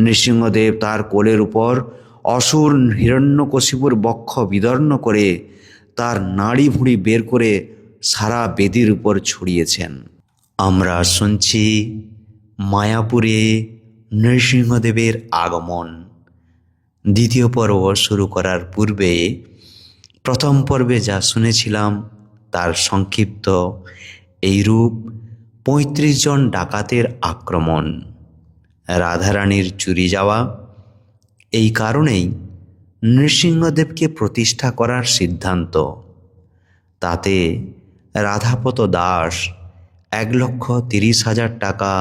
নৃসিংহদেব তার কোলের উপর অসুর হিরণ্যকশিপুর বক্ষ বিদর্ণ করে তার নাড়ি ভুঁড়ি বের করে সারা বেদির উপর ছড়িয়েছেন। আমরা শুনছি মায়াপুরে নৃসিংহদেবের আগমন। দ্বিতীয় পর্ব শুরু করার পূর্বে প্রথম পর্বে যা শুনেছিলাম তার সংক্ষিপ্ত এইরূপ: ৩৫ জন ডাকাতের আক্রমণ, রাধারানীর চুরি যাওয়া। এই কারণেই নৃসিংহদেবকে প্রতিষ্ঠা করার সিদ্ধান্ত। তাতে রাধাপত দাস ১,৩০,০০০ টাকা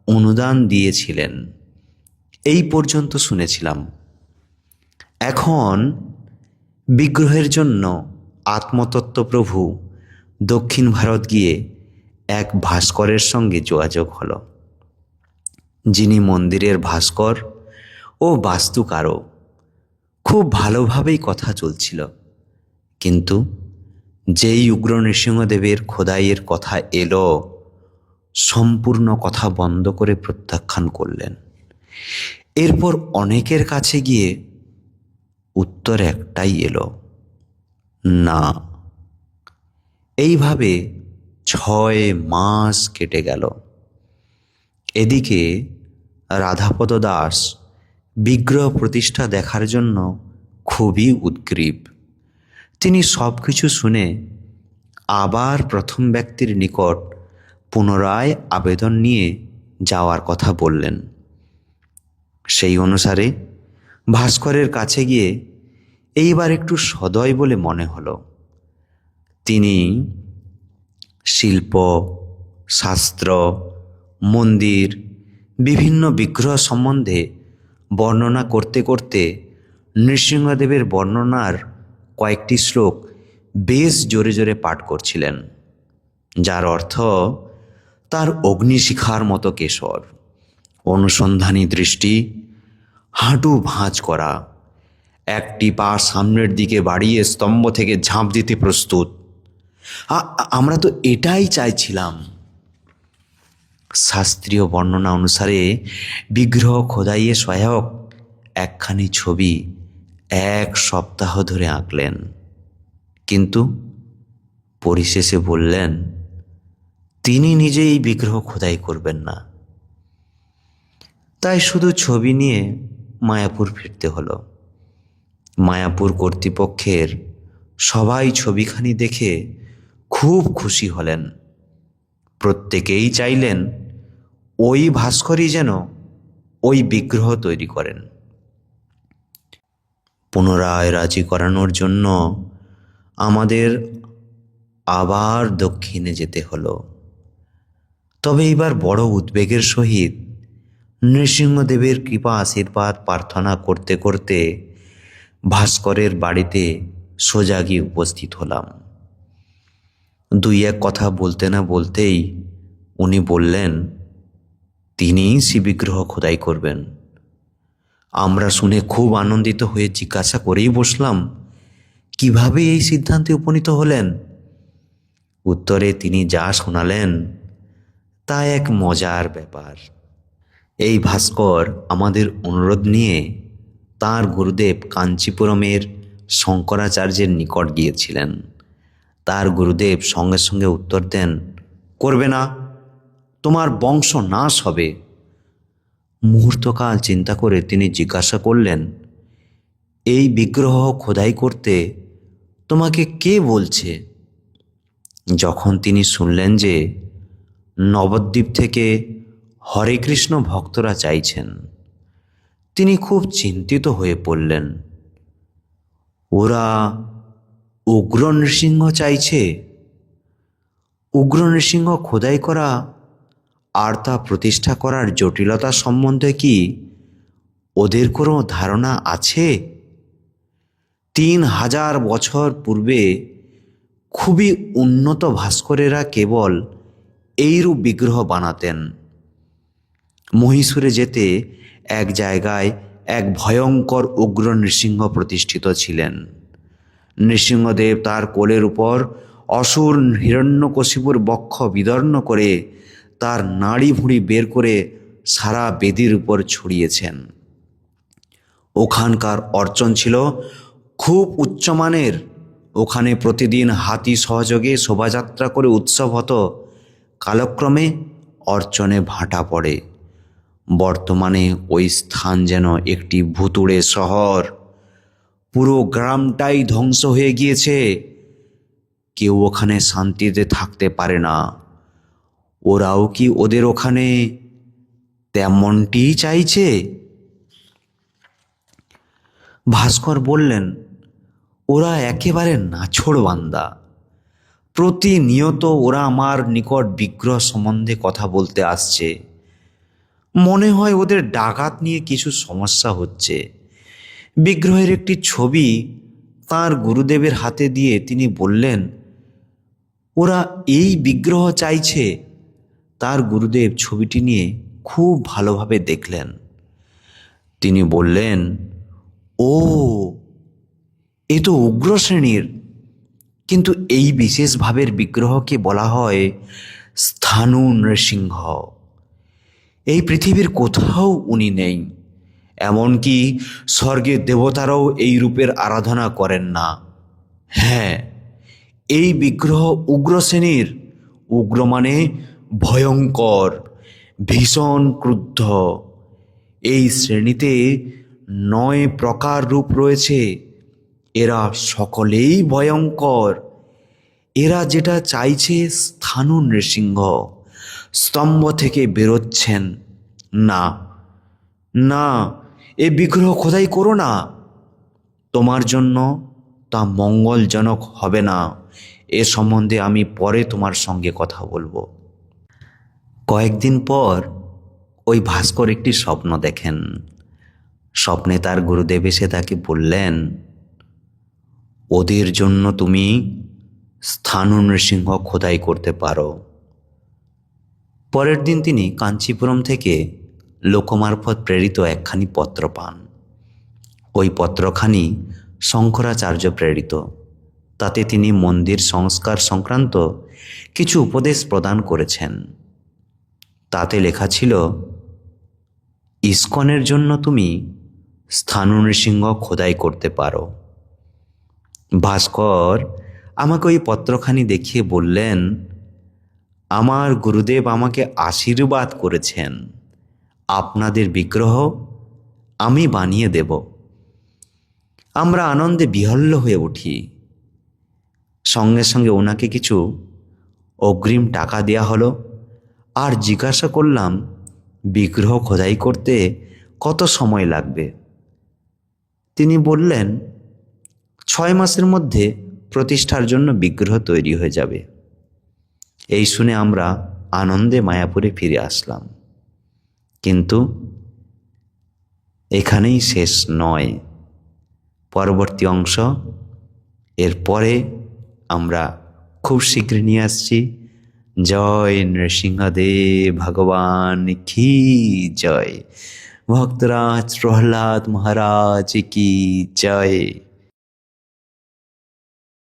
অনুদান দিয়েছিলেন। এই পর্যন্ত শুনেছিলাম। এখন বিগ্রহের জন্য আত্মতত্ত্ব প্রভু দক্ষিণ ভারত গিয়ে এক ভাস্করের সঙ্গে যোগাযোগ হলো, যিনি মন্দিরের ভাস্কর ও বাস্তুকারও। খুব ভালোভাবেই কথা চলছিল, কিন্তু যেই উগ্র নৃসিংহদেবের খোদাইয়ের কথা এলো, সম্পূর্ণ কথা বন্ধ করে প্রত্যাখ্যান করলেন। এরপর অনেকের কাছে গিয়ে উত্তর একটাই এলো, না। এইভাবে ৬ মাস কেটে গেল। এদিকে রাধাপদ দাস বিগ্রহ প্রতিষ্ঠা দেখার জন্য খুবই উদ্গ্রীব। তিনি সব কিছু শুনে আবার প্রথম ব্যক্তির নিকট পুনরায় আবেদন নিয়ে যাওয়ার কথা বললেন। সেই অনুসারে ভাস্করের কাছে গিয়ে এইবার একটু সদয় বলে মনে হলো। তিনি শিল্প, শাস্ত্র, মন্দির, বিভিন্ন বিগ্রহ সম্বন্ধে বর্ণনা করতে করতে নৃসিংহদেবের বর্ণনার কয়েকটি শ্লোক বেশ জোরে জোরে পাঠ করছিলেন, যার অর্থ তার অগ্নিশিখার মতো কেশর, অনুসন্ধানী দৃষ্টি, হাঁটু ভাঁজ করা, একটি পা সামনের দিকে বাড়িয়ে স্তম্ভ থেকে ঝাঁপ দিতে প্রস্তুত। আমরা তো এটাই চাইছিলাম। শাস্ত্রীয় বর্ণনা অনুসারে বিগ্রহ খোদাইয়ে সহায়ক একখানি ছবি ১ সপ্তাহ ধরে আঁকলেন, কিন্তু পরিশেষে বললেন তিনি নিজেই বিগ্রহ খোদাই করবেন না। তাই শুধু ছবি নিয়ে মায়াপুর ফিরতে হলো। মায়াপুর কর্তৃপক্ষের সবাই ছবিখানি দেখে খুব খুশি হলেন। প্রত্যেকেই চাইলেন ওই ভাস্করই যেন ওই বিগ্রহ তৈরি করেন। পুনরায় রাজি করানোর জন্য আমাদের আবার দক্ষিণে যেতে হলো। তবে এবার বড় উদ্বেগের সহিত নৃসিংহদেবের কৃপা আশীর্বাদ প্রার্থনা করতে করতে ভাস্করের বাড়িতে সোজা গিয়ে উপস্থিত হলাম। ২-১ কথা বলতে না বলতেই উনি বললেন তিনিই শিববিগ্রহ খোদাই করবেন। আমরা শুনে খুব আনন্দিত হয়ে জিজ্ঞাসা করেই বসলাম, কিভাবে এই সিদ্ধান্তে উপনীত হলেন? উত্তরে তিনি যা শোনালেন তা এক মজার ব্যাপার। এই ভাস্কর আমাদের অনুরোধ নিয়ে তাঁর গুরুদেব কাঞ্চিপুরমের শঙ্করাচার্যের নিকট গিয়েছিলেন। তার গুরুদেব সঙ্গে সঙ্গে উত্তর দেন, করবে না, তোমার বংশ নাশ হবে। মুহূর্তকাল চিন্তা করে তিনি জিজ্ঞাসা করলেন, এই বিগ্রহ খোদাই করতে তোমাকে কে বলছে? যখন তিনি শুনলেন যে নবদ্বীপ থেকে হরে কৃষ্ণ ভক্তরা চাইছেন, তিনি খুব চিন্তিত হয়ে পড়লেন। ওরা উগ্র নৃসিংহ চাইছে। উগ্র নৃসিংহ খোদাই করা আর তা প্রতিষ্ঠা করার জটিলতা সম্বন্ধে কি ওদের কোনো ধারণা আছে? ৩,০০০ বছর পূর্বে খুবই উন্নত ভাস্করেরা কেবল এইরূপ বিগ্রহ বানাতেন। মহীশূরে যেতে এক জায়গায় এক ভয়ঙ্কর উগ্র নৃসিংহ প্রতিষ্ঠিত ছিলেন। নৃসিংহদেব তার কোলের উপর অসুর হিরণ্যকশিপুর বক্ষ বিদর্ণ করে তার নাড়ি ভুঁড়ি বের করে সারা বেদির উপর ছড়িয়েছেন। ওখানকার অর্চন ছিল খুব উচ্চমানের। ওখানে প্রতিদিন হাতি সহযোগে শোভাযাত্রা করে উৎসব হতো। কালক্রমে অর্চনে ভাটা পড়ে। বর্তমানে ওই স্থান যেন একটি ভুতুড়ে শহর। পুরো গ্রামটাই ধ্বংস হয়ে গিয়েছে। কেউ ওখানে শান্তিতে থাকতে পারে না। ওরাও কি ওদের ওখানে তেমনটি চাইছে? ভাস্কর বললেন, ওরা একেবারে নাছোড়বান্দা। প্রতিনিয়ত ওরা আমার নিকট বিগ্রহ সম্বন্ধে কথা বলতে আসছে। মনে হয় ওদের ডাকাত নিয়ে কিছু সমস্যা হচ্ছে। বিগ্রহের একটি ছবি তার গুরুদেবের হাতে দিয়ে তিনি বললেন, ওরা এই বিগ্রহ চাইছে। তার গুরুদেব ছবিটি নিয়ে খুব ভালোভাবে দেখলেন। তিনি বললেন, ও, এ তো উগ্র শ্রেণীর, কিন্তু এই বিশেষ ভাবের বিগ্রহকে বলা হয় স্থাণু নৃসিংহ। এই পৃথিবীর কোথাও উনি নেই। এমনকি স্বর্গের দেবতারাও এই রূপের আরাধনা করেন না। হ্যাঁ, এই বিগ্রহ উগ্র শ্রেণীর। উগ্র মানে ভয়ঙ্কর, ভীষণ ক্রুদ্ধ। এই শ্রেণীতে 9 প্রকার রূপ রয়েছে। এরা সকলেই ভয়ঙ্কর। এরা যেটা চাইছে স্থাণু নৃসিংহ। স্তম্ভ থেকে বেরোচ্ছেন। না না, এ বিগ্রহ খোদাই করো না। তোমার জন্য তা মঙ্গলজনক হবে না। এ সম্বন্ধে আমি পরে তোমার সঙ্গে কথা বলবো। কয়েকদিন পর ওই ভাস্কর একটি স্বপ্ন দেখেন। স্বপ্নে তার গুরুদেব এসে তাকে বললেন, ওদের জন্য তুমি স্থাণু নৃসিংহ খোদাই করতে পারো। পরের দিন তিনি কাঞ্চীপুরম থেকে লোকমারফত প্রেরিত একখানি পত্র পান। ওই পত্রখানি শঙ্করাচার্য প্রেরিত। তাতে তিনি মন্দির সংস্কার সংক্রান্ত কিছু উপদেশ প্রদান করেছেন। তাতে লেখা ছিল, ইস্কনের জন্য তুমি স্থাণু নৃসিংহ খোদাই করতে পারো। ভাস্কর আমাকে ওই পত্রখানি দেখিয়ে বললেন, আমার গুরুদেব আমাকে আশীর্বাদ করেছেন, আপনাদের বিগ্রহ আমি বানিয়ে দেব। আমরা আনন্দে বিহ্বল হয়ে উঠি। সঙ্গে সঙ্গে ওনাকে কিছু অগ্রিম টাকা দেয়া হলো। আর জিজ্ঞাসা করলাম, বিগ্রহ খোদাই করতে কত সময় লাগবে? তিনি বললেন, 6 মাসের মধ্যে প্রতিষ্ঠার জন্য বিগ্রহ তৈরি হয়ে যাবে। এই শুনে আমরা আনন্দে মায়াপুরে ফিরে আসলাম। কিন্তু এখানেই শেষ নয়। পরবর্তী অংশ এরপরে আমরা খুব শীঘ্র নিয়ে আসছি। জয় নৃসিংহদেব ভগবান কি জয়। ভক্তরাজ প্রহ্লাদ মহারাজ কি জয়।